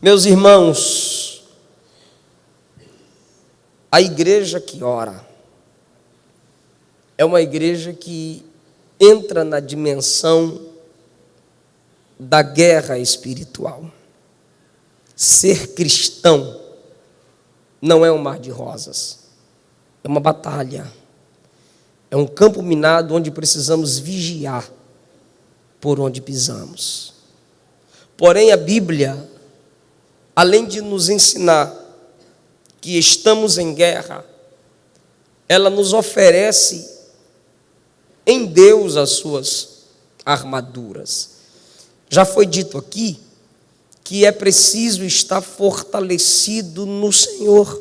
Meus irmãos, a igreja que ora é uma igreja que entra na dimensão da guerra espiritual. Ser cristão não é um mar de rosas, é uma batalha, é um campo minado onde precisamos vigiar por onde pisamos. Porém, a Bíblia, além de nos ensinar que estamos em guerra, ela nos oferece em Deus as suas armaduras. Já foi dito aqui que é preciso estar fortalecido no Senhor.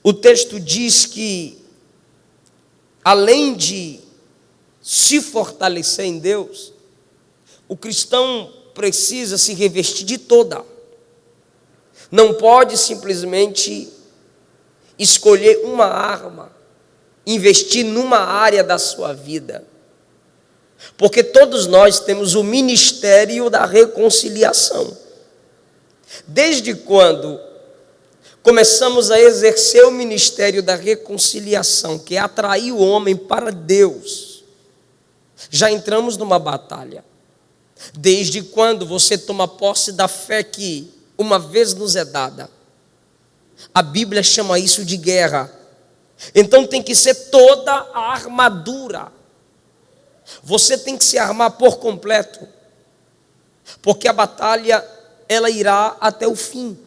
O texto diz que, além de se fortalecer em Deus, o cristão precisa se revestir de toda. Não pode simplesmente escolher uma arma, investir numa área da sua vida. Porque todos nós temos o ministério da reconciliação. Desde quando começamos a exercer o ministério da reconciliação, que é atrair o homem para Deus, já entramos numa batalha. Desde quando você toma posse da fé que uma vez nos é dada, a Bíblia chama isso de guerra. Então tem que ser toda a armadura. Você tem que se armar por completo, porque a batalha ela irá até o fim.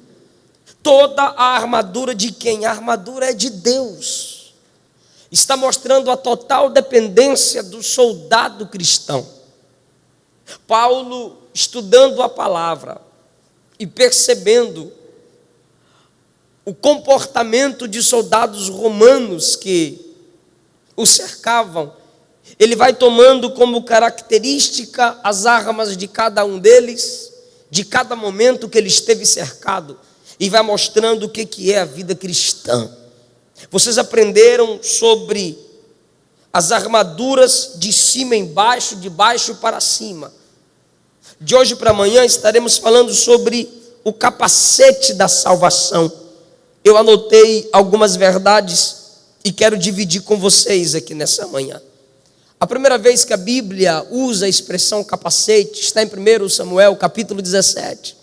Toda a armadura de quem? A armadura é de Deus. Está mostrando a total dependência do soldado cristão. Paulo, estudando a palavra e percebendo o comportamento de soldados romanos que o cercavam, ele vai tomando como característica as armas de cada um deles, de cada momento que ele esteve cercado, e vai mostrando o que é a vida cristã. Vocês aprenderam sobre as armaduras de cima embaixo, de baixo para cima. De hoje para amanhã estaremos falando sobre o capacete da salvação. Eu anotei algumas verdades e quero dividir com vocês aqui nessa manhã. A primeira vez que a Bíblia usa a expressão capacete está em 1 Samuel, capítulo 17.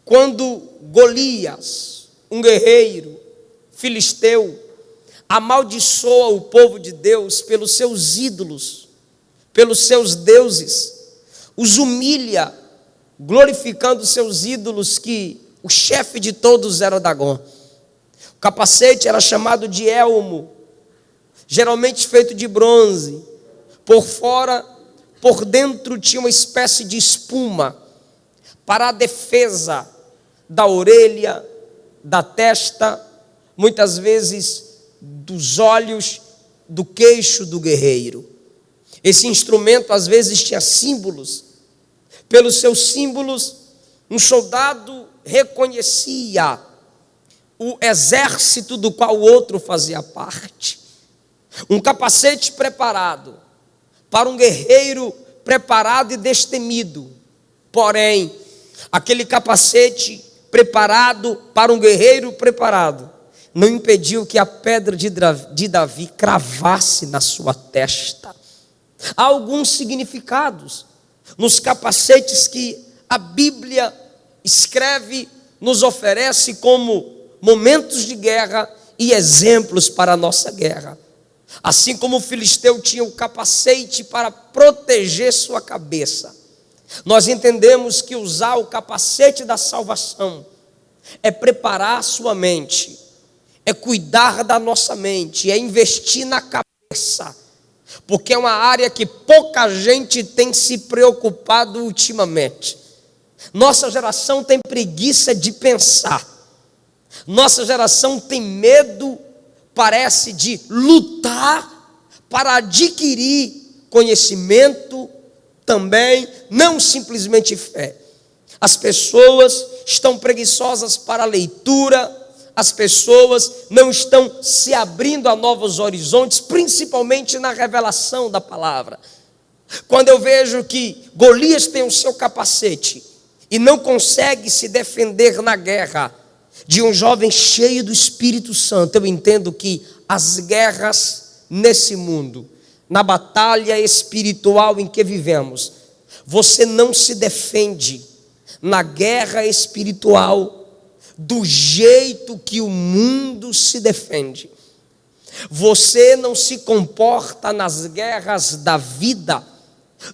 Quando Golias, um guerreiro filisteu, amaldiçoa o povo de Deus pelos seus ídolos, pelos seus deuses, os humilha, glorificando seus ídolos, que o chefe de todos era Dagom. O capacete era chamado de elmo, geralmente feito de bronze. Por fora, por dentro tinha uma espécie de espuma para a defesa da orelha, da testa, muitas vezes dos olhos, do queixo do guerreiro. Esse instrumento às vezes tinha símbolos. Pelos seus símbolos, um soldado reconhecia o exército do qual o outro fazia parte. Um capacete preparado para um guerreiro preparado e destemido. Porém, aquele capacete preparado para um guerreiro preparado não impediu que a pedra de Davi cravasse na sua testa. Há alguns significados nos capacetes que a Bíblia escreve, nos oferece como momentos de guerra e exemplos para a nossa guerra. Assim como o filisteu tinha o capacete para proteger sua cabeça, nós entendemos que usar o capacete da salvação é preparar a sua mente, é cuidar da nossa mente, é investir na cabeça, porque é uma área que pouca gente tem se preocupado ultimamente. Nossa geração tem preguiça de pensar, nossa geração tem medo, parece, de lutar para adquirir conhecimento também, não simplesmente fé. As pessoas estão preguiçosas para a leitura, as pessoas não estão se abrindo a novos horizontes, principalmente na revelação da palavra. Quando eu vejo que Golias tem o seu capacete e não consegue se defender na guerra, de um jovem cheio do Espírito Santo, eu entendo que as guerras nesse mundo, na batalha espiritual em que vivemos, você não se defende na guerra espiritual do jeito que o mundo se defende. Você não se comporta nas guerras da vida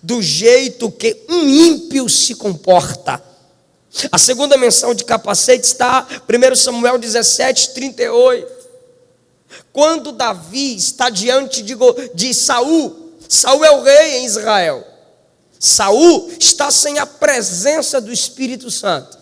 do jeito que um ímpio se comporta. A segunda menção de capacete está em 1 Samuel 17:38. Quando Davi está diante de Saul, Saul é o rei em Israel. Saul está sem a presença do Espírito Santo.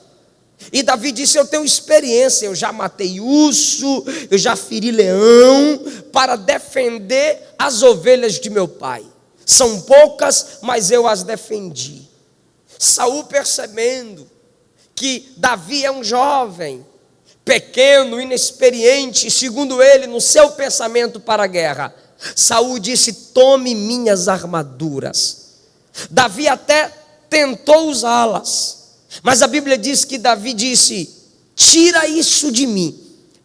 E Davi disse: eu tenho experiência, eu já matei urso, eu já feri leão, para defender as ovelhas de meu pai. São poucas, mas eu as defendi. Saul, percebendo que Davi é um jovem, pequeno, inexperiente, segundo ele, no seu pensamento para a guerra, Saul disse: tome minhas armaduras. Davi até tentou usá-las, mas a Bíblia diz que Davi disse: tira isso de mim,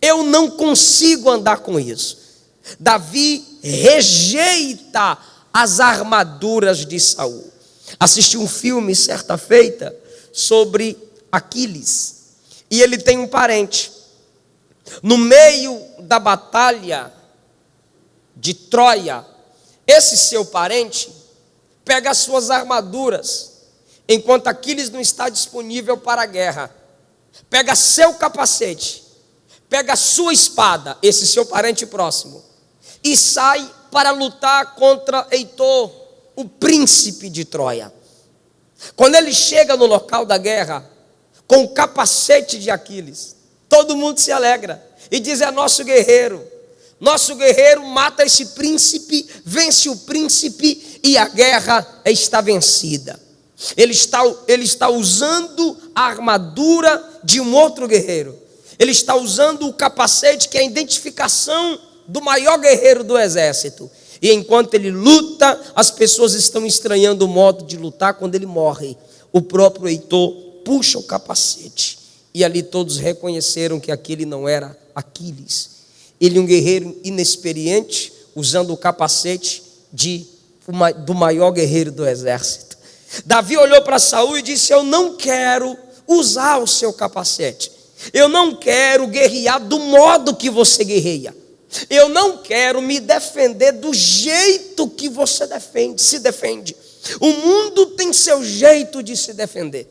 eu não consigo andar com isso. Davi rejeita as armaduras de Saul. Assisti um filme certa feita sobre Aquiles, e ele tem um parente. No meio da batalha de Troia, esse seu parente pega as suas armaduras, enquanto Aquiles não está disponível para a guerra. Pega seu capacete, pega sua espada, esse seu parente próximo, e sai para lutar contra Heitor, o príncipe de Troia. Quando ele chega no local da guerra, com o capacete de Aquiles, todo mundo se alegra e diz: é nosso guerreiro mata esse príncipe, vence o príncipe e a guerra está vencida. Ele está usando a armadura de um outro guerreiro, ele está usando o capacete, que é a identificação do maior guerreiro do exército. E enquanto ele luta, as pessoas estão estranhando o modo de lutar. Quando ele morre, o próprio Heitor puxa o capacete, e ali todos reconheceram que aquele não era Aquiles. Ele, um guerreiro inexperiente, usando o capacete do maior guerreiro do exército. Davi olhou para Saul e disse: eu não quero usar o seu capacete, eu não quero guerrear do modo que você guerreia, eu não quero me defender do jeito que você se defende. O mundo tem seu jeito de se defender,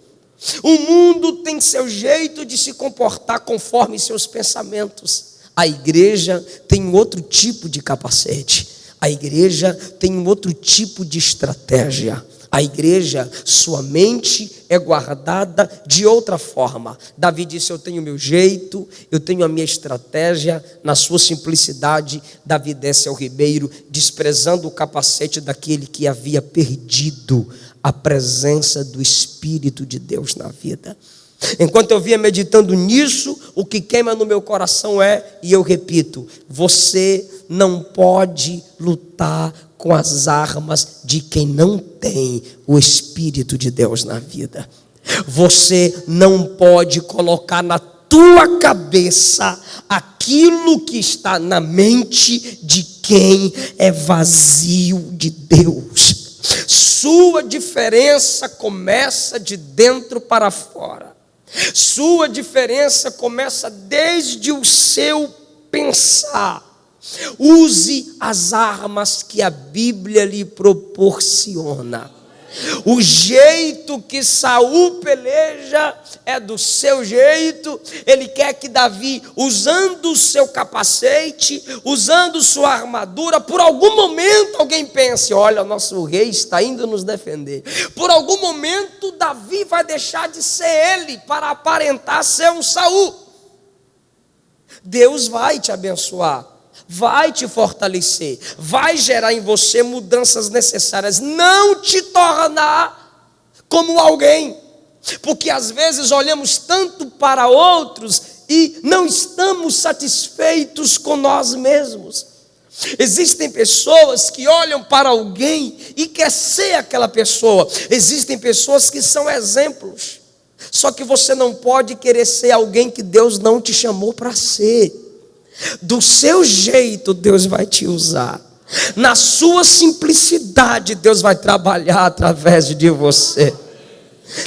o mundo tem seu jeito de se comportar conforme seus pensamentos. A igreja tem outro tipo de capacete, a igreja tem outro tipo de estratégia. A igreja, sua mente é guardada de outra forma. Davi disse: eu tenho o meu jeito, eu tenho a minha estratégia. Na sua simplicidade, Davi desce ao ribeiro, desprezando o capacete daquele que havia perdido a presença do Espírito de Deus na vida. Enquanto eu vinha meditando nisso, o que queima no meu coração e eu repito: você não pode lutar com as armas de quem não tem o Espírito de Deus na vida. Você não pode colocar na tua cabeça aquilo que está na mente de quem é vazio de Deus. Sua diferença começa de dentro para fora. Sua diferença começa desde o seu pensar. Use as armas que a Bíblia lhe proporciona. O jeito que Saul peleja é do seu jeito. Ele quer que Davi, usando o seu capacete, usando sua armadura, por algum momento alguém pense: olha, nosso rei está indo nos defender. Por algum momento Davi vai deixar de ser ele para aparentar ser um Saul. Deus vai te abençoar, vai te fortalecer, vai gerar em você mudanças necessárias, não te tornar como alguém, porque às vezes olhamos tanto para outros e não estamos satisfeitos com nós mesmos. Existem pessoas que olham para alguém e quer ser aquela pessoa. Existem pessoas que são exemplos. Só que você não pode querer ser alguém que Deus não te chamou para ser. Do seu jeito Deus vai te usar. Na sua simplicidade Deus vai trabalhar através de você.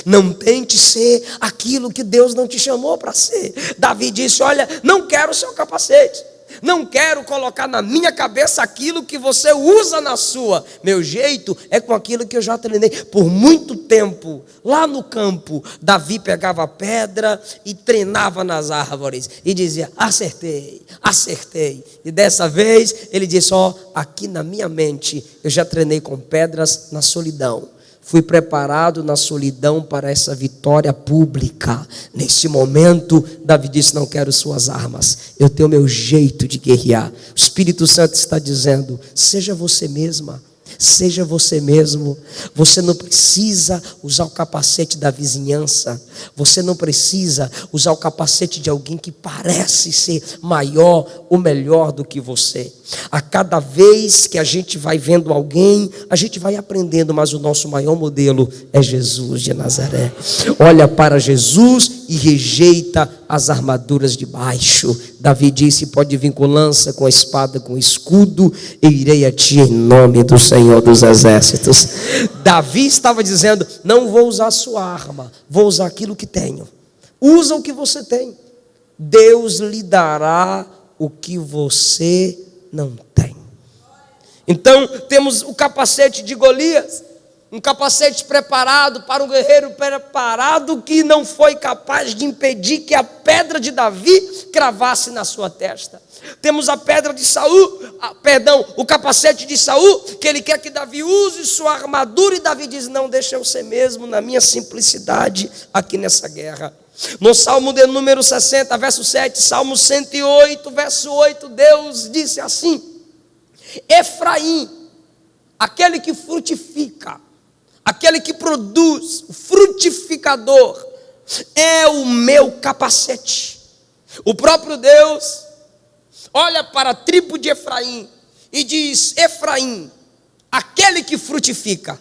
Não tente ser aquilo que Deus não te chamou para ser. Davi disse: olha, não quero o seu capacete, não quero colocar na minha cabeça aquilo que você usa na sua. Meu jeito é com aquilo que eu já treinei. Por muito tempo, lá no campo, Davi pegava pedra e treinava nas árvores e dizia: acertei, acertei. E dessa vez ele disse: ó, aqui na minha mente eu já treinei com pedras na solidão. Fui preparado na solidão para essa vitória pública. Nesse momento, Davi disse: não quero suas armas, eu tenho meu jeito de guerrear. O Espírito Santo está dizendo: seja você mesma, seja você mesmo. Você não precisa usar o capacete da vizinhança. Você não precisa usar o capacete de alguém que parece ser maior ou melhor do que você. A cada vez que a gente vai vendo alguém, a gente vai aprendendo, mas o nosso maior modelo é Jesus de Nazaré. Olha para Jesus e rejeita as armaduras de baixo. Davi disse: pode vir com lança, com espada, com escudo, eu irei a ti em nome do Senhor dos Exércitos. Davi estava dizendo: não vou usar a sua arma, vou usar aquilo que tenho. Usa o que você tem. Deus lhe dará o que você não tem. Então temos o capacete de Golias, um capacete preparado para um guerreiro preparado que não foi capaz de impedir que a pedra de Davi cravasse na sua testa. Temos a pedra de Saul, o capacete de Saul, que ele quer que Davi use sua armadura, e Davi diz: não, deixa eu ser mesmo na minha simplicidade aqui nessa guerra. No Salmo de número 60, verso 7, Salmo 108, verso 8, Deus disse assim: Efraim, aquele que frutifica, aquele que produz, o frutificador, é o meu capacete. O próprio Deus olha para a tribo de Efraim e diz: Efraim, aquele que frutifica,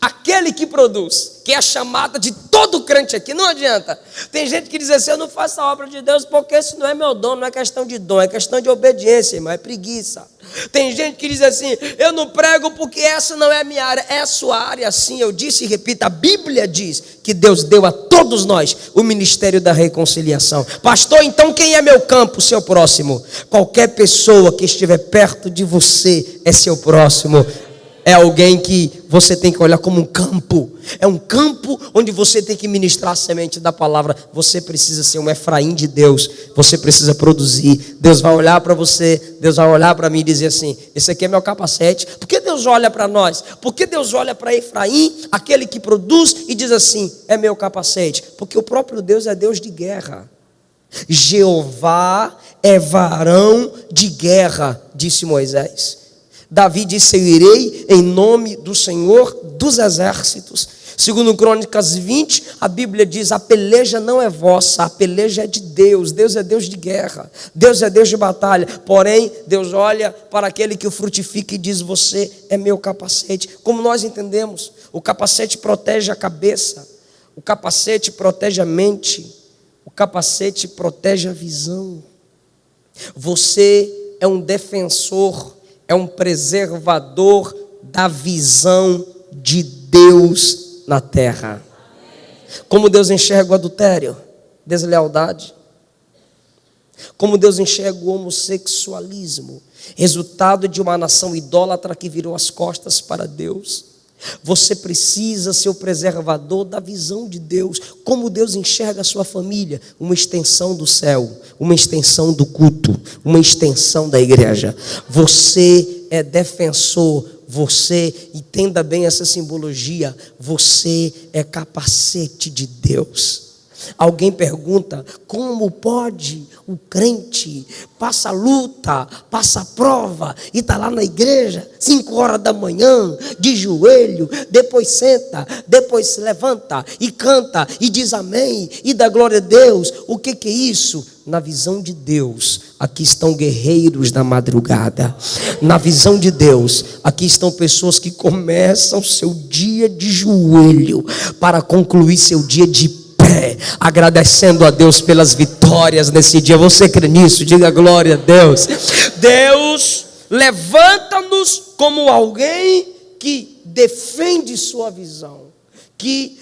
aquele que produz, que é a chamada de todo crente aqui. Não adianta. Tem gente que diz assim: eu não faço a obra de Deus porque isso não é meu dom. Não é questão de dom, é questão de obediência, irmão, é preguiça. Tem gente que diz assim: eu não prego porque essa não é a minha área. É a sua área, sim. Eu disse e repito, a Bíblia diz que Deus deu a todos nós o ministério da reconciliação. Pastor, então quem é meu campo? Seu próximo. Qualquer pessoa que estiver perto de você é seu próximo. É alguém que você tem que olhar como um campo. É um campo onde você tem que ministrar a semente da palavra. Você precisa ser um Efraim de Deus. Você precisa produzir. Deus vai olhar para você, Deus vai olhar para mim e dizer assim: esse aqui é meu capacete. Por que Deus olha para nós? Porque Deus olha para Efraim, aquele que produz, e diz assim: é meu capacete. Porque o próprio Deus é Deus de guerra. Jeová é varão de guerra, disse Moisés. Davi disse: eu irei em nome do Senhor dos Exércitos. Segundo Crônicas 20, a Bíblia diz: a peleja não é vossa, a peleja é de Deus. Deus é Deus de guerra, Deus é Deus de batalha. Porém, Deus olha para aquele que o frutifica e diz: você é meu capacete. Como nós entendemos, o capacete protege a cabeça, o capacete protege a mente, o capacete protege a visão. Você é um defensor, é um preservador da visão de Deus na terra. Como Deus enxerga o adultério, deslealdade. Como Deus enxerga o homossexualismo, resultado de uma nação idólatra que virou as costas para Deus. Você precisa ser o preservador da visão de Deus. Como Deus enxerga a sua família? Uma extensão do céu, uma extensão do culto, uma extensão da igreja. Você é defensor, você, entenda bem essa simbologia, você é capacete de Deus. Alguém pergunta: como pode o crente passa luta, passa prova e está lá na igreja 5 horas da manhã, de joelho, depois senta, depois se levanta e canta e diz amém e dá glória a Deus? O que é isso? Na visão de Deus, aqui estão guerreiros da madrugada. Na visão de Deus, aqui estão pessoas que começam seu dia de joelho para concluir seu dia de pé pé, agradecendo a Deus pelas vitórias nesse dia. Você crê nisso? Diga glória a Deus. Deus levanta-nos como alguém que defende sua visão, que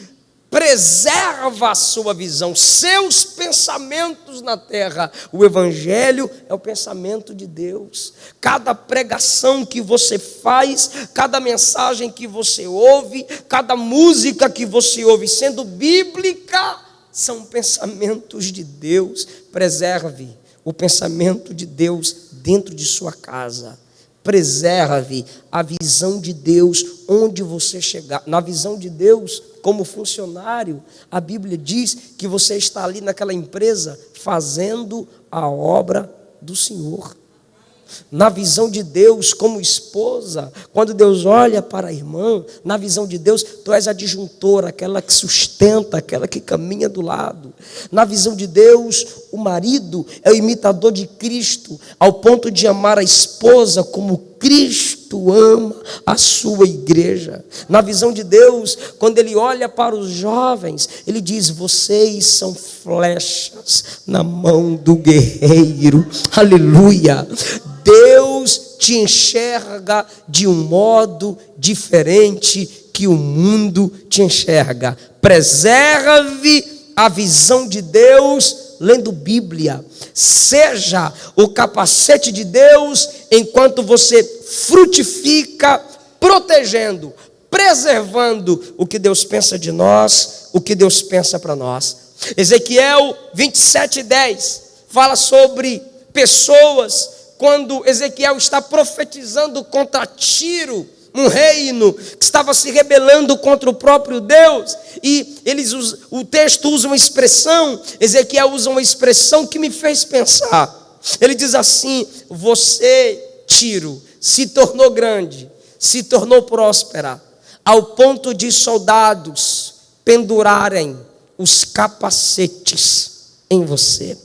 preserva a sua visão, seus pensamentos na terra. O evangelho é o pensamento de Deus. Cada pregação que você faz, cada mensagem que você ouve, cada música que você ouve, sendo bíblica, são pensamentos de Deus. Preserve o pensamento de Deus dentro de sua casa. Preserve a visão de Deus onde você chegar. Na visão de Deus, como funcionário, a Bíblia diz que você está ali naquela empresa fazendo a obra do Senhor. Na visão de Deus, como esposa, quando Deus olha para a irmã, na visão de Deus, tu és a disjuntora, aquela que sustenta, aquela que caminha do lado. Na visão de Deus, o marido é o imitador de Cristo, ao ponto de amar a esposa como Cristo ama a sua igreja. Na visão de Deus, quando Ele olha para os jovens, Ele diz: vocês são flechas na mão do guerreiro. Aleluia! Deus te enxerga de um modo diferente que o mundo te enxerga. Preserve a visão de Deus lendo Bíblia. Seja o capacete de Deus enquanto você frutifica, protegendo, preservando o que Deus pensa de nós, o que Deus pensa para nós. Ezequiel 27:10 fala sobre pessoas. Quando Ezequiel está profetizando contra Tiro, um reino que estava se rebelando contra o próprio Deus, e o texto usa uma expressão, Ezequiel usa uma expressão que me fez pensar. Ele diz assim: você, Tiro, se tornou grande, se tornou próspera, ao ponto de soldados pendurarem os capacetes em você.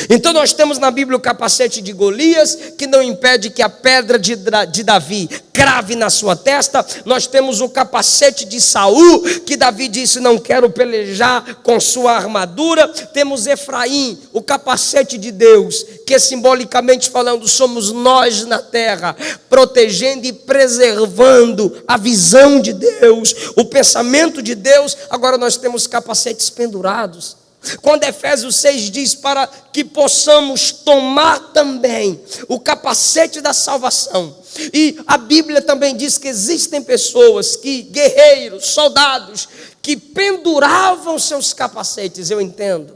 Então nós temos na Bíblia o capacete de Golias, que não impede que a pedra de Davi crave na sua testa. Nós temos o capacete de Saul, que Davi disse: não quero pelejar com sua armadura. Temos Efraim, o capacete de Deus, que simbolicamente falando, somos nós na terra, protegendo e preservando a visão de Deus, o pensamento de Deus. Agora nós temos capacetes pendurados. Quando Efésios 6 diz para que possamos tomar também o capacete da salvação. E a Bíblia também diz que existem pessoas, guerreiros, soldados, que penduravam seus capacetes. Eu entendo.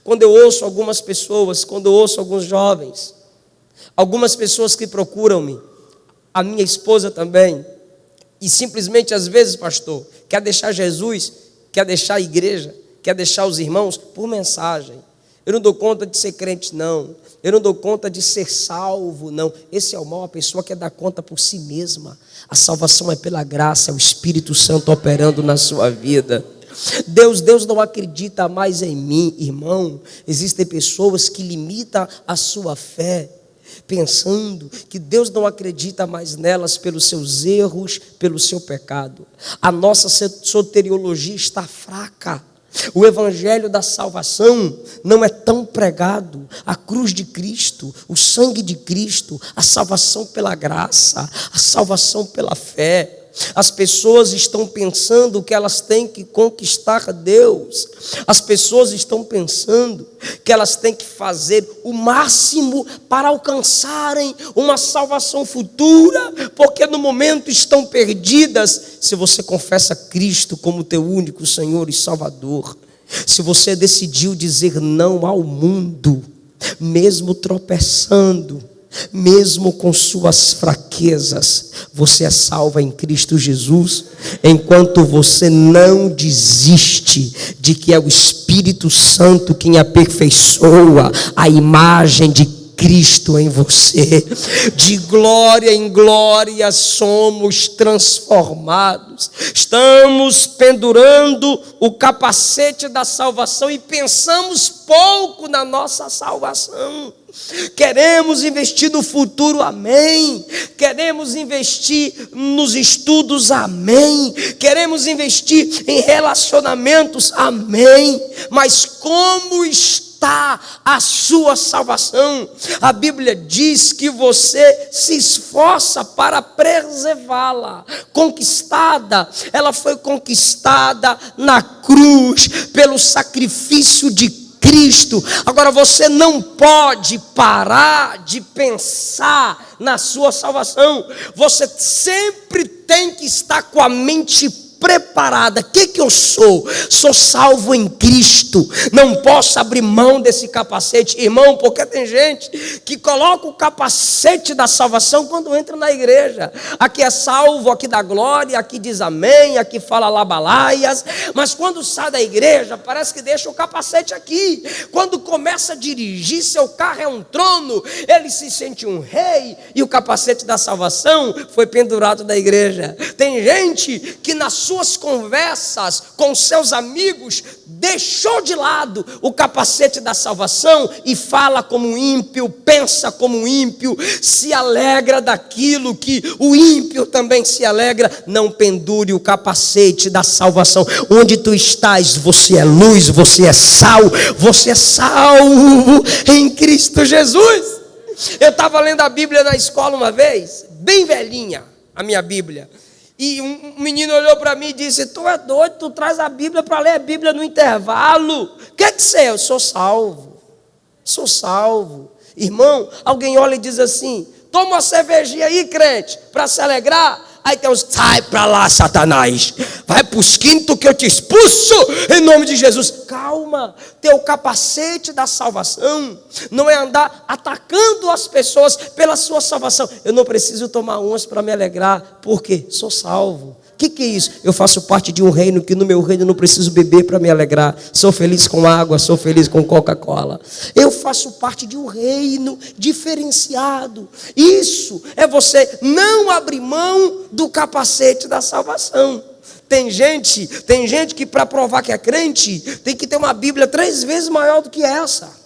Quando eu ouço algumas pessoas, quando eu ouço alguns jovens, algumas pessoas que procuram-me, a minha esposa também, e simplesmente às vezes, pastor, quer deixar Jesus, quer deixar a igreja, quer deixar os irmãos por mensagem. Eu não dou conta de ser crente, não. Eu não dou conta de ser salvo, não. Esse é o mal, a pessoa quer dar conta por si mesma. A salvação é pela graça, é o Espírito Santo operando na sua vida. Deus não acredita mais em mim, irmão. Existem pessoas que limitam a sua fé, pensando que Deus não acredita mais nelas pelos seus erros, pelo seu pecado. A nossa soteriologia está fraca. O evangelho da salvação não é tão pregado. A cruz de Cristo, o sangue de Cristo, a salvação pela graça, a salvação pela fé. As pessoas estão pensando que elas têm que conquistar Deus. As pessoas estão pensando que elas têm que fazer o máximo para alcançarem uma salvação futura, porque no momento estão perdidas. Se você confessa Cristo como teu único Senhor e Salvador, se você decidiu dizer não ao mundo, mesmo tropeçando, mesmo com suas fraquezas, você é salva em Cristo Jesus, enquanto você não desiste de que é o Espírito Santo quem aperfeiçoa a imagem de Cristo em você. De glória em glória somos transformados. Estamos pendurando o capacete da salvação e pensamos pouco na nossa salvação. Queremos investir no futuro, amém. Queremos investir nos estudos, amém. Queremos investir em relacionamentos, amém. Mas como está a sua salvação? A Bíblia diz que você se esforça para preservá-la. Conquistada, ela foi conquistada na cruz pelo sacrifício de Cristo. Agora você não pode parar de pensar na sua salvação. Você sempre tem que estar com a mente preparada. O que eu sou? Sou salvo em Cristo. Não posso abrir mão desse capacete, irmão, porque tem gente que coloca o capacete da salvação quando entra na igreja. Aqui é salvo, aqui dá glória, aqui diz amém, aqui fala labalaias, mas quando sai da igreja parece que deixa o capacete aqui. Quando começa a dirigir, seu carro é um trono, ele se sente um rei e o capacete da salvação foi pendurado da igreja. Tem gente que nas suas conversas com seus amigos deixou de lado o capacete da salvação e fala como um ímpio, pensa como um ímpio, se alegra daquilo que o ímpio também se alegra. Não pendure o capacete da salvação. Onde tu estás, você é luz, você é salvo em Cristo Jesus. Eu estava lendo a Bíblia na escola uma vez, bem velhinha a minha Bíblia. E um menino olhou para mim e disse: tu é doido, tu traz a Bíblia para ler a Bíblia no intervalo. O que é que você é? Eu sou salvo. Sou salvo. Irmão, alguém olha e diz assim: toma uma cervejinha aí, crente, para se alegrar. Aí tem uns: sai para lá, Satanás. Vai para os quintos que eu te expulso em nome de Jesus. Calma, teu capacete da salvação não é andar atacando as pessoas pela sua salvação. Eu não preciso tomar umas para me alegrar, porque sou salvo. O que é isso? Eu faço parte de um reino que no meu reino eu não preciso beber para me alegrar. Sou feliz com água, sou feliz com Coca-Cola. Eu faço parte de um reino diferenciado. Isso é você não abrir mão do capacete da salvação. Tem gente que para provar que é crente tem que ter uma Bíblia 3 vezes maior do que essa.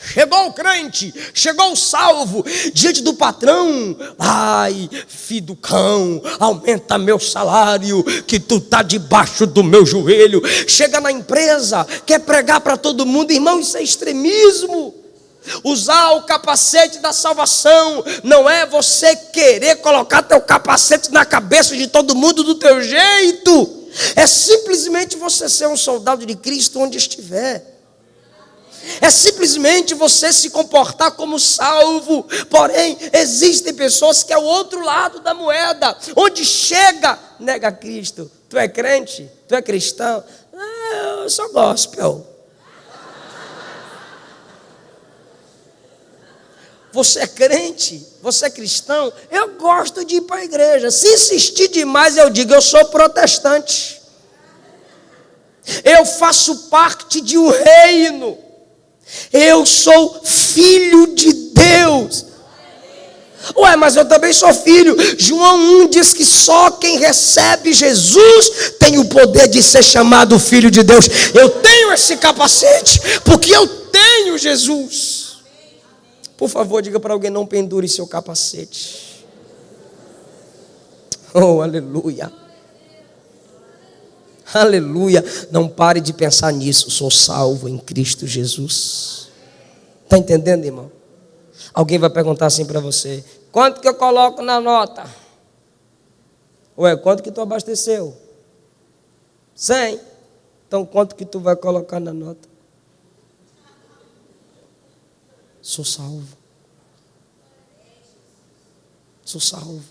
Chegou o crente, chegou o salvo, diante do patrão: ai, filho do cão, aumenta meu salário, que tu está debaixo do meu joelho. Chega na empresa, quer pregar para todo mundo. Irmão, isso é extremismo. Usar o capacete da salvação não é você querer colocar teu capacete na cabeça de todo mundo do teu jeito. É simplesmente você ser um soldado de Cristo onde estiver. É simplesmente você se comportar como salvo. Porém, existem pessoas que é o outro lado da moeda. Onde chega, nega Cristo. Tu é crente? Tu é cristão? Eu sou gospel. Você é crente? Você é cristão? Eu gosto de ir para a igreja. Se insistir demais, eu digo: eu sou protestante. Eu faço parte de um reino. Eu sou filho de Deus. Ué, mas eu também sou filho. João 1 diz que só quem recebe Jesus tem o poder de ser chamado filho de Deus. Eu tenho esse capacete porque eu tenho Jesus. Por favor, diga para alguém: não pendure seu capacete. Oh, aleluia. Aleluia. Não pare de pensar nisso. Sou salvo em Cristo Jesus. Está entendendo, irmão? Alguém vai perguntar assim para você: quanto que eu coloco na nota? Ué, quanto que tu abasteceu? 100. Então quanto que tu vai colocar na nota? Sou salvo. Sou salvo.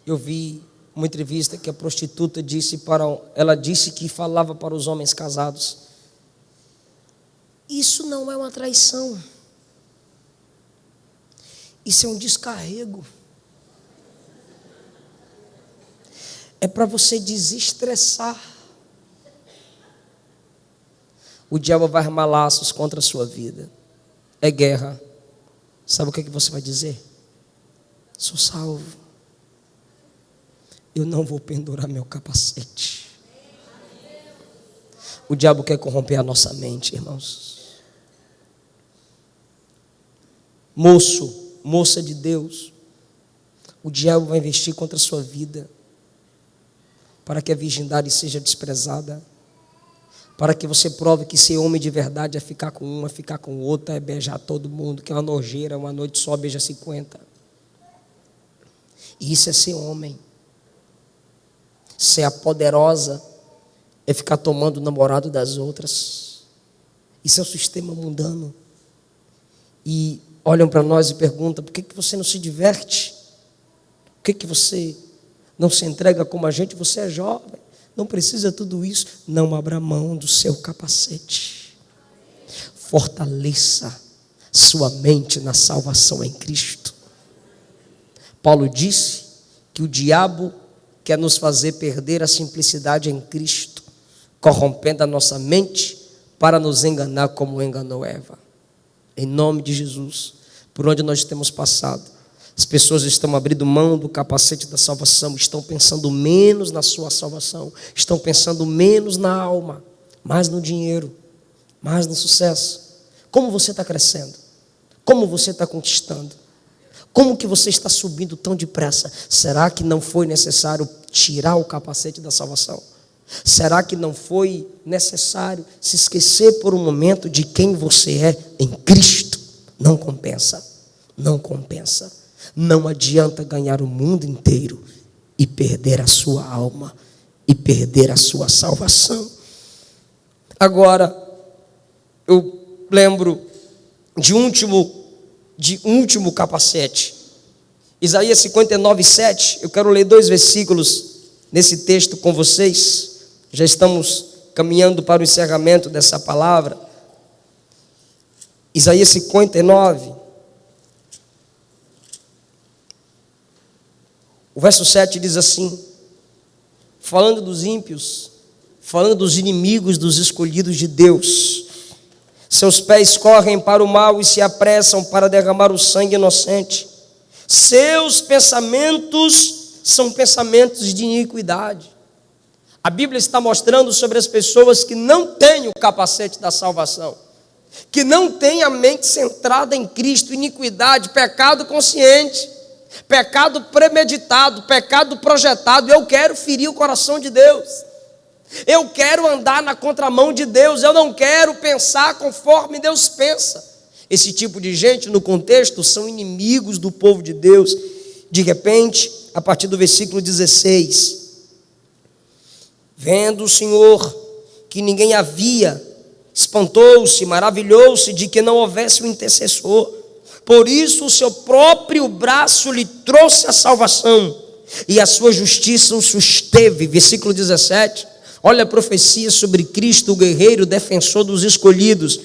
Eu vi uma entrevista que a prostituta disse ela disse que falava para os homens casados: isso não é uma traição. Isso é um descarrego. É para você desestressar. o diabo vai armar laços contra a sua vida. É guerra. Sabe o que você vai dizer? Sou salvo. Eu não vou pendurar meu capacete. O diabo quer corromper a nossa mente, irmãos. Moço, moça de Deus, o diabo vai investir contra a sua vida, para que a virgindade seja desprezada, para que você prove que ser homem de verdade é ficar com uma, ficar com outra, é beijar todo mundo, que é uma nojeira, uma noite só beija 50. E isso é ser homem. Ser a poderosa é ficar tomando o namorado das outras. Isso é o sistema mundano. E olham para nós e perguntam: por que você não se diverte? Por que você não se entrega como a gente? Você é jovem, não precisa de tudo isso. Não abra mão do seu capacete. Fortaleça sua mente na salvação em Cristo. Paulo disse que o diabo quer nos fazer perder a simplicidade em Cristo, corrompendo a nossa mente para nos enganar como enganou Eva. Em nome de Jesus, por onde nós temos passado, as pessoas estão abrindo mão do capacete da salvação, estão pensando menos na sua salvação, estão pensando menos na alma, mais no dinheiro, mais no sucesso. Como você está crescendo? Como você está conquistando? Como que você está subindo tão depressa? Será que não foi necessário tirar o capacete da salvação? Será que não foi necessário se esquecer por um momento de quem você é em Cristo? Não compensa, não compensa. Não adianta ganhar o mundo inteiro e perder a sua alma e perder a sua salvação. Agora, eu lembro de um último capacete. Isaías 59:7. Eu quero ler 2 versículos nesse texto com vocês. Já estamos caminhando para o encerramento dessa palavra. Isaías 59. O verso 7 diz assim, falando dos ímpios, falando dos inimigos, dos escolhidos de Deus: seus pés correm para o mal e se apressam para derramar o sangue inocente. Seus pensamentos são pensamentos de iniquidade. A Bíblia está mostrando sobre as pessoas que não têm o capacete da salvação, que não têm a mente centrada em Cristo. Iniquidade, pecado consciente, pecado premeditado, pecado projetado. Eu quero ferir o coração de Deus. Eu quero andar na contramão de Deus. Eu não quero pensar conforme Deus pensa. Esse tipo de gente, no contexto, são inimigos do povo de Deus. De repente, a partir do versículo 16, vendo o Senhor que ninguém havia, espantou-se, maravilhou-se de que não houvesse um intercessor. Por isso o seu próprio braço lhe trouxe a salvação, e a sua justiça o susteve. Versículo 17, olha a profecia sobre Cristo, o guerreiro defensor dos escolhidos.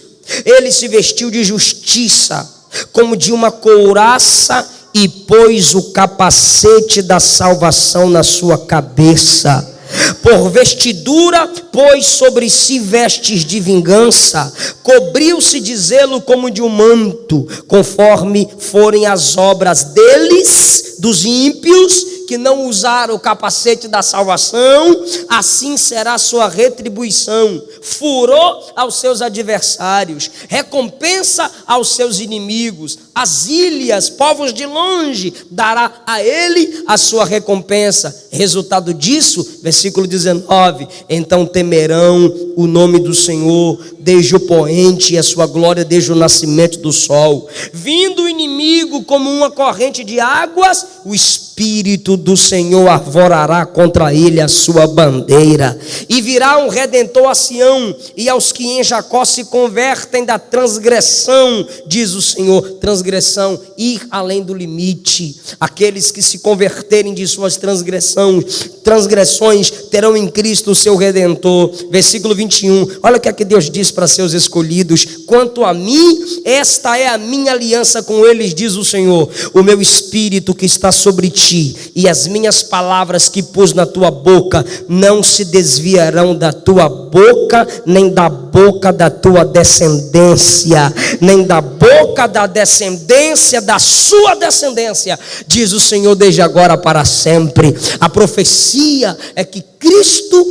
Ele se vestiu de justiça, como de uma couraça, e pôs o capacete da salvação na sua cabeça. Por vestidura pôs sobre si vestes de vingança, cobriu-se de zelo como de um manto, conforme forem as obras deles, dos ímpios, que não usaram o capacete da salvação, assim será a sua retribuição. Furor aos seus adversários, recompensa aos seus inimigos. As ilhas, povos de longe, dará a ele a sua recompensa. Resultado disso, versículo 19, então temerão o nome do Senhor desde o poente, e a sua glória desde o nascimento do sol. Vindo o inimigo como uma corrente de águas, o Espírito do Senhor arvorará contra ele a sua bandeira. E virá um Redentor a Sião, e aos que em Jacó se convertem da transgressão, diz o Senhor. Transgressão transgressão, ir além do limite. Aqueles que se converterem de suas transgressões terão em Cristo o seu Redentor. Versículo 21, olha o que é que Deus diz para seus escolhidos: quanto a mim, esta é a minha aliança com eles, diz o Senhor, o meu Espírito que está sobre ti e as minhas palavras que pus na tua boca não se desviarão da tua boca, nem da boca da tua descendência, nem da boca da descendência da sua descendência, diz o Senhor, desde agora para sempre. A profecia é que Cristo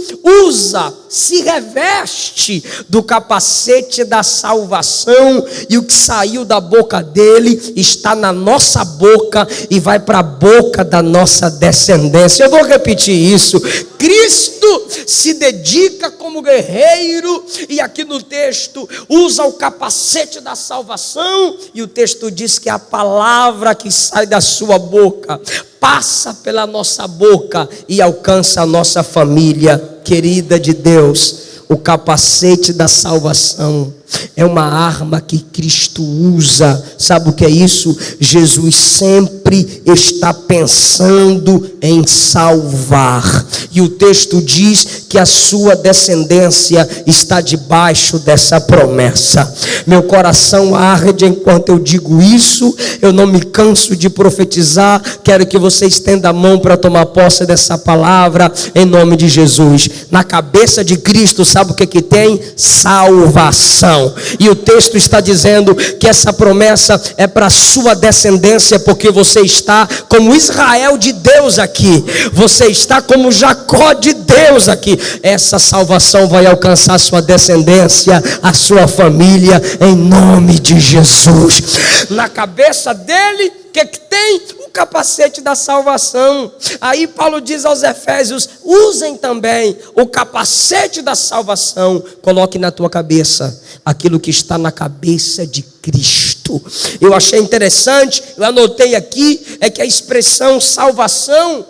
se reveste do capacete da salvação, e o que saiu da boca dele está na nossa boca e vai para a boca da nossa descendência. Eu vou repetir isso: Cristo se dedica como guerreiro, e aqui no texto usa o capacete da salvação, e o texto diz que a palavra que sai da sua boca passa pela nossa boca e alcança a nossa família querida de Deus. O capacete da salvação é uma arma que Cristo usa. Sabe o que é isso? Jesus sempre está pensando em salvar, e o texto diz que a sua descendência está debaixo dessa promessa. Meu coração arde enquanto eu digo isso. Eu não me canso de profetizar. Quero que você estenda a mão para tomar posse dessa palavra em nome de Jesus. Na cabeça de Cristo, sabe o que tem? Salvação. E o texto está dizendo que essa promessa é para a sua descendência, porque você está como Israel de Deus aqui, você está como Jacó de Deus aqui. Essa salvação vai alcançar a sua descendência, a sua família, em nome de Jesus. Na cabeça dele, o que tem? O capacete da salvação. Aí Paulo diz aos Efésios: usem também o capacete da salvação. Coloque na tua cabeça aquilo que está na cabeça de Cristo. Eu achei interessante, eu anotei aqui, é que a expressão salvação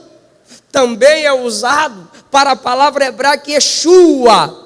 também é usado para a palavra hebraica Yeshua,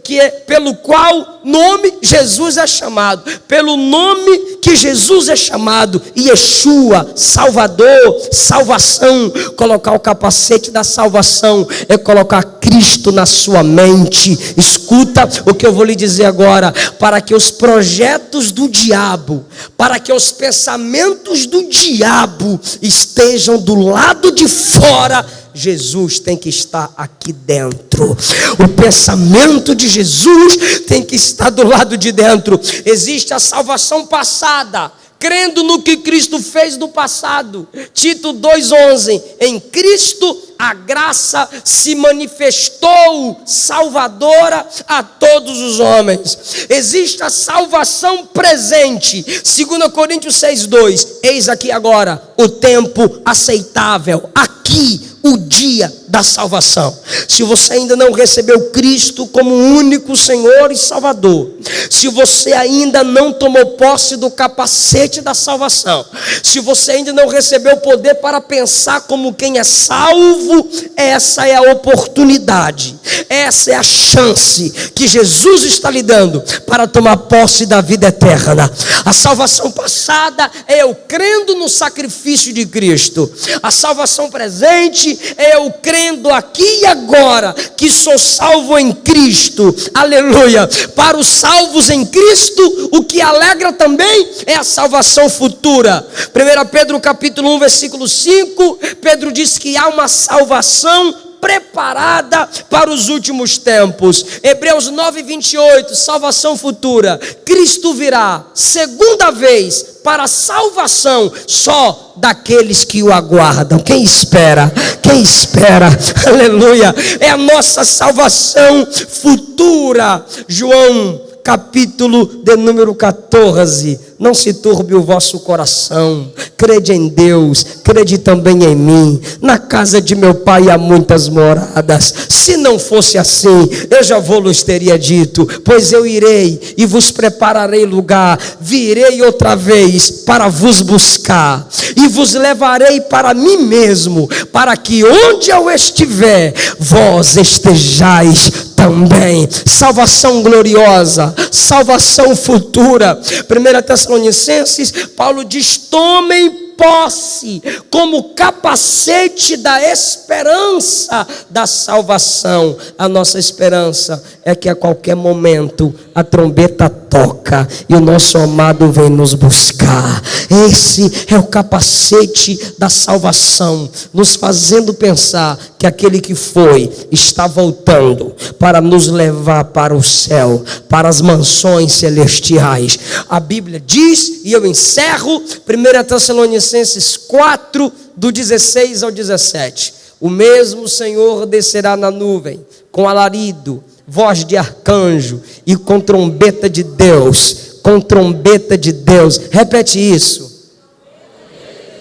que é pelo qual nome Jesus é chamado, pelo nome que Jesus é chamado, Yeshua, Salvador, salvação. Colocar o capacete da salvação é colocar Cristo na sua mente. Escuta o que eu vou lhe dizer agora: para que os projetos do diabo, para que os pensamentos do diabo estejam do lado de fora, Jesus tem que estar aqui dentro. O pensamento de Jesus tem que estar do lado de dentro. Existe a salvação passada, crendo no que Cristo fez no passado. Tito 2,11: em Cristo a graça se manifestou salvadora a todos os homens. Existe a salvação presente. 2 Coríntios 6,2: eis aqui agora o tempo aceitável, aqui o dia da salvação. Se você ainda não recebeu Cristo como único Senhor e Salvador, se você ainda não tomou posse do capacete da salvação, se você ainda não recebeu poder para pensar como quem é salvo, essa é a oportunidade, essa é a chance que Jesus está lhe dando para tomar posse da vida eterna. A salvação passada é eu crendo no sacrifício de Cristo. A salvação presente é eu crendo aqui e agora que sou salvo em Cristo. Aleluia. Para os salvos em Cristo, o que alegra também é a salvação futura. 1 Pedro capítulo 1 versículo 5, Pedro diz que há uma salvação preparada para os últimos tempos. Hebreus 9:28, salvação futura. Cristo virá segunda vez para a salvação só daqueles que o aguardam. Quem espera? Quem espera? Aleluia. É a nossa salvação futura. João capítulo de número 14. Não se turbe o vosso coração. Crede em Deus, crede também em mim. Na casa de meu pai há muitas moradas. Se não fosse assim, eu já vos teria dito. Pois eu irei e vos prepararei lugar. Virei outra vez para vos buscar e vos levarei para mim mesmo, para que onde eu estiver, vós estejais também. Salvação gloriosa, salvação futura. 1 Tessalonicenses, Paulo diz: tomem posse como capacete da esperança da salvação. A nossa esperança é que a qualquer momento a trombeta toca e o nosso amado vem nos buscar. Esse é o capacete da salvação, nos fazendo pensar que aquele que foi está voltando para nos levar para o céu, para as mansões celestiais. A Bíblia diz, e eu encerro, 1 Tessalonicenses 4, do 16 ao 17: o mesmo Senhor descerá na nuvem, com alarido, voz de arcanjo e com trombeta de Deus. Com trombeta de Deus. Repete isso.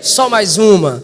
Só mais uma.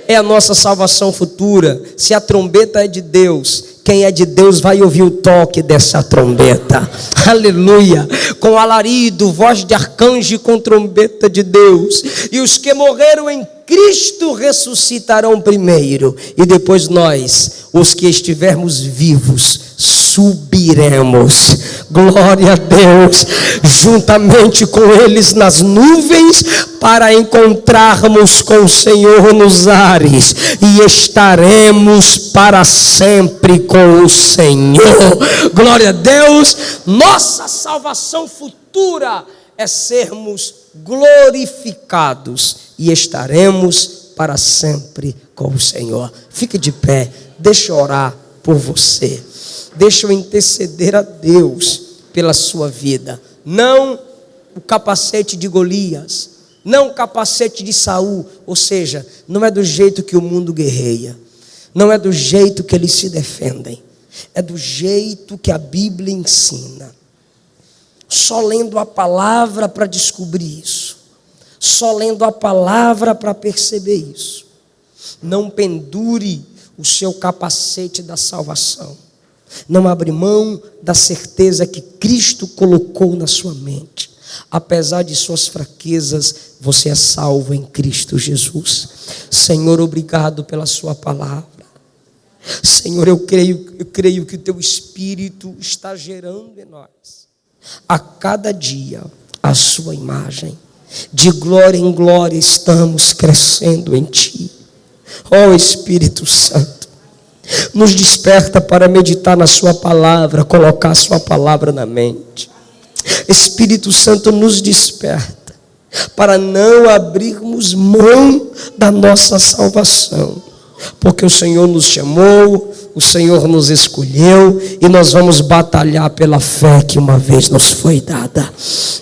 É a nossa salvação futura. Se a trombeta é de Deus, quem é de Deus vai ouvir o toque dessa trombeta. Aleluia. Com alarido, voz de arcanjo e com trombeta de Deus. E os que morreram em Cristo ressuscitarão primeiro, e depois nós, os que estivermos vivos, subiremos. Glória a Deus, juntamente com eles nas nuvens, para encontrarmos com o Senhor nos ares, e estaremos para sempre com o Senhor. Glória a Deus. Nossa salvação futura é sermos glorificados e estaremos para sempre com o Senhor. Fique de pé, deixa eu orar por você, deixa eu interceder a Deus pela sua vida. Não o capacete de Golias, não o capacete de Saul, ou seja, não é do jeito que o mundo guerreia, não é do jeito que eles se defendem, é do jeito que a Bíblia ensina. Só lendo a palavra para descobrir isso, só lendo a palavra para perceber isso. Não pendure o seu capacete da salvação, não abre mão da certeza que Cristo colocou na sua mente. Apesar de suas fraquezas, você é salvo em Cristo Jesus. Senhor, obrigado pela sua palavra. Senhor, eu creio que o teu Espírito está gerando em nós, a cada dia, a sua imagem. De glória em glória estamos crescendo em ti. Ó Espírito Santo, nos desperta para meditar na sua palavra, colocar a sua palavra na mente. Espírito Santo, nos desperta para não abrirmos mão da nossa salvação, porque o Senhor nos chamou, o Senhor nos escolheu, e nós vamos batalhar pela fé que uma vez nos foi dada.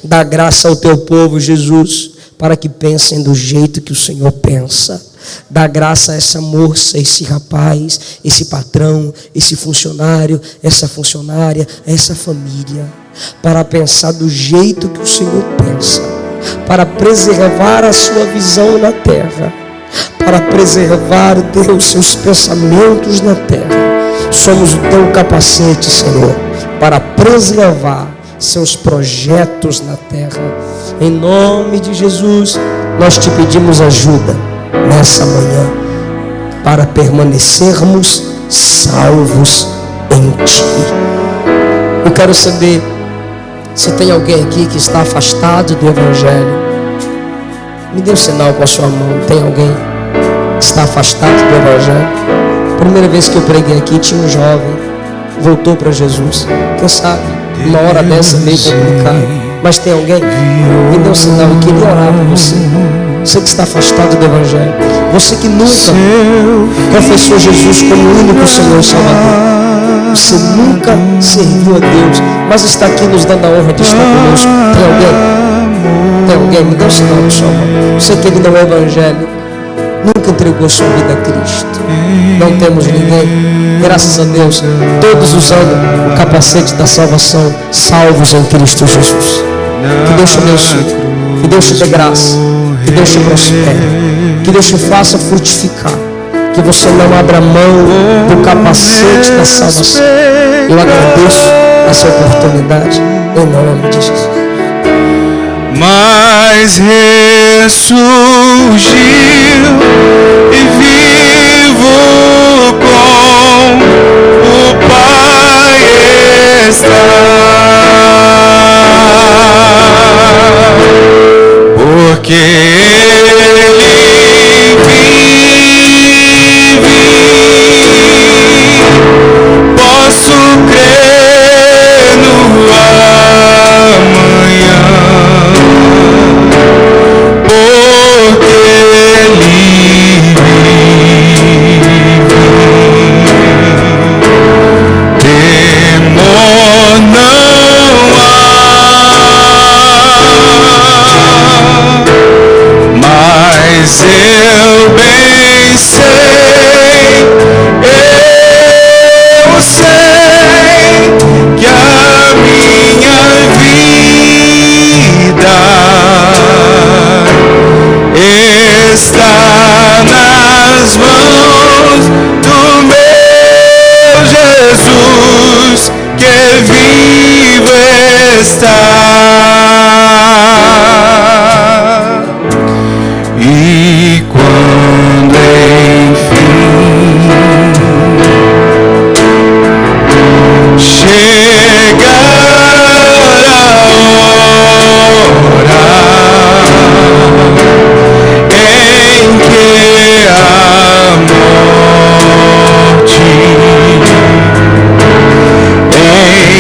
Dá graça ao teu povo, Jesus, para que pensem do jeito que o Senhor pensa. Dá graça a essa moça, esse rapaz, esse patrão, esse funcionário, essa funcionária, essa família, para pensar do jeito que o Senhor pensa, para preservar a sua visão na terra, para preservar, Deus, seus pensamentos na terra. Somos o teu capacete, Senhor, para preservar seus projetos na terra. Em nome de Jesus, nós te pedimos ajuda nessa manhã, para permanecermos salvos em ti. Eu quero saber se tem alguém aqui que está afastado do Evangelho. Me dê um sinal com a sua mão. Tem alguém que está afastado do Evangelho? Primeira vez que eu preguei aqui, tinha um jovem, voltou para Jesus. Quem sabe, uma hora dessa é meio complicada, mas tem alguém? Me dê um sinal, eu queria orar por você. Você que está afastado do Evangelho, você que nunca confessou Jesus como o único Senhor e Salvador, você nunca serviu a Deus, mas está aqui nos dando a honra de estar conosco. Tem alguém? Tem alguém? Me dê um sinal do seu amor. Você que ele não é evangélico, nunca entregou sua vida a Cristo. Não temos ninguém. Graças a Deus, todos usando o capacete da salvação, salvos em Cristo Jesus. Que Deus te abençoe, que Deus te dê graça, que Deus te prospere, que Deus te faça frutificar, que você não abra mão do capacete da salvação. Eu agradeço essa oportunidade em nome de Jesus. Mas ressurgiu e vivo com o Pai. está. E quando enfim chegar a hora em que a morte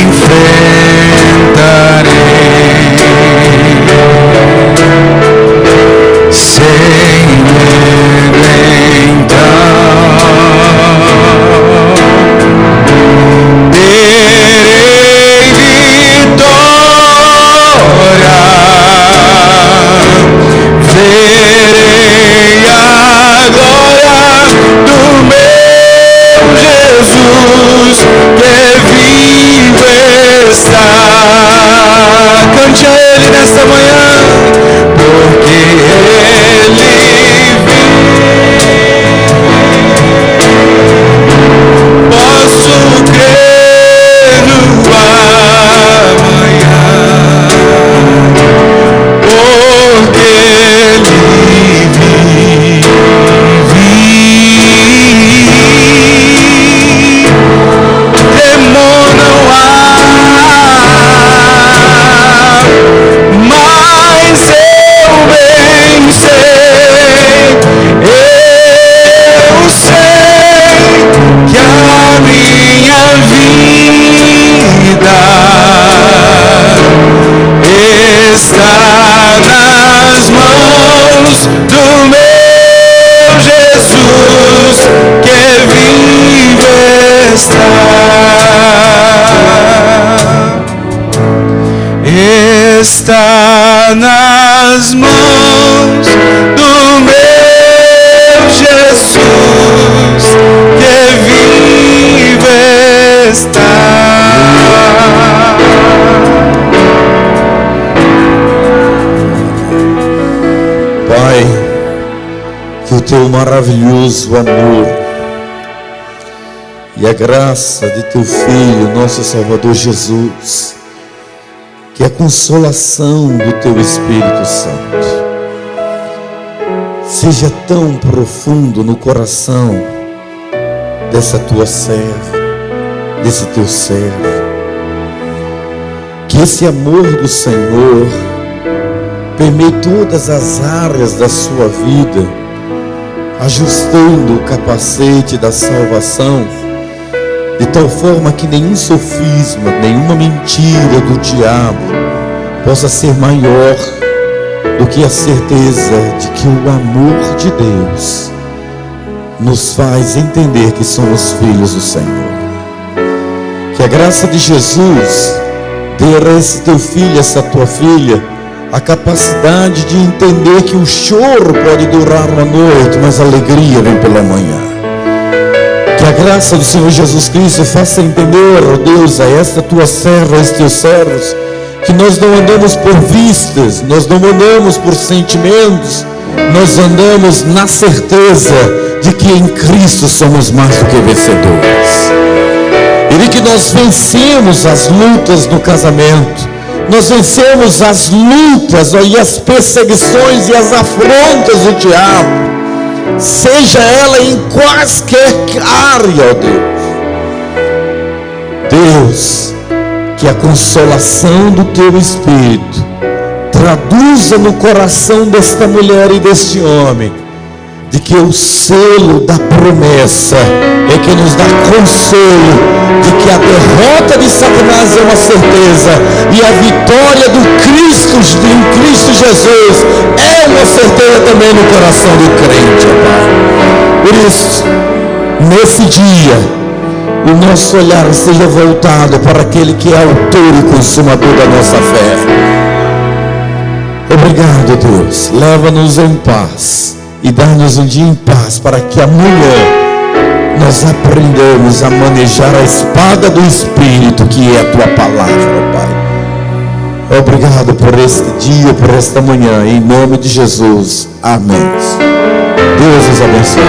enfrentarei, sem medo então terei vitória, verei a glória do meu Jesus que vivo está. Cante a Ele nesta manhã, porque Ele vive. Posso crer no amanhã, porque Ele vive. Temor não há, mas eu bem sei, eu sei que a minha vida está nas mãos do meu Jesus que vive está nas mãos do meu Jesus que vive está. Pai, que o teu maravilhoso amor e a graça de teu Filho, nosso Salvador Jesus, que a consolação do teu Espírito Santo seja tão profundo no coração dessa tua serva, desse teu servo, que esse amor do Senhor permeie todas as áreas da sua vida, ajustando o capacete da salvação, de tal forma que nenhum sofisma, nenhuma mentira do diabo possa ser maior do que a certeza de que o amor de Deus nos faz entender que somos filhos do Senhor. Que a graça de Jesus dê a esse teu filho, essa tua filha, a capacidade de entender que o choro pode durar uma noite, mas a alegria vem pela manhã. Que a graça do Senhor Jesus Cristo faça entender, ó Deus, a esta tua serva, a estes teus servos, que nós não andamos por vistas, nós não andamos por sentimentos, nós andamos na certeza de que em Cristo somos mais do que vencedores. E de que nós vencemos as lutas no casamento, nós vencemos as lutas e as perseguições e as afrontas do diabo, seja ela em quaisquer área, ó Deus. Deus, que a consolação do teu Espírito traduza no coração desta mulher e deste homem, de que o selo da promessa é que nos dá consolo, de que a derrota de Satanás é uma certeza, e a vitória do Cristo, em Cristo Jesus, é uma certeza também no coração do crente, ó Pai. Por isso, nesse dia, o nosso olhar seja voltado para aquele que é autor e consumador da nossa fé. Obrigado, Deus. Leva-nos em paz e dá-nos um dia em paz, para que amanhã nós aprendamos a manejar a espada do Espírito, que é a tua palavra, Pai. Obrigado por este dia, por esta manhã, em nome de Jesus. Amém. Deus os abençoe.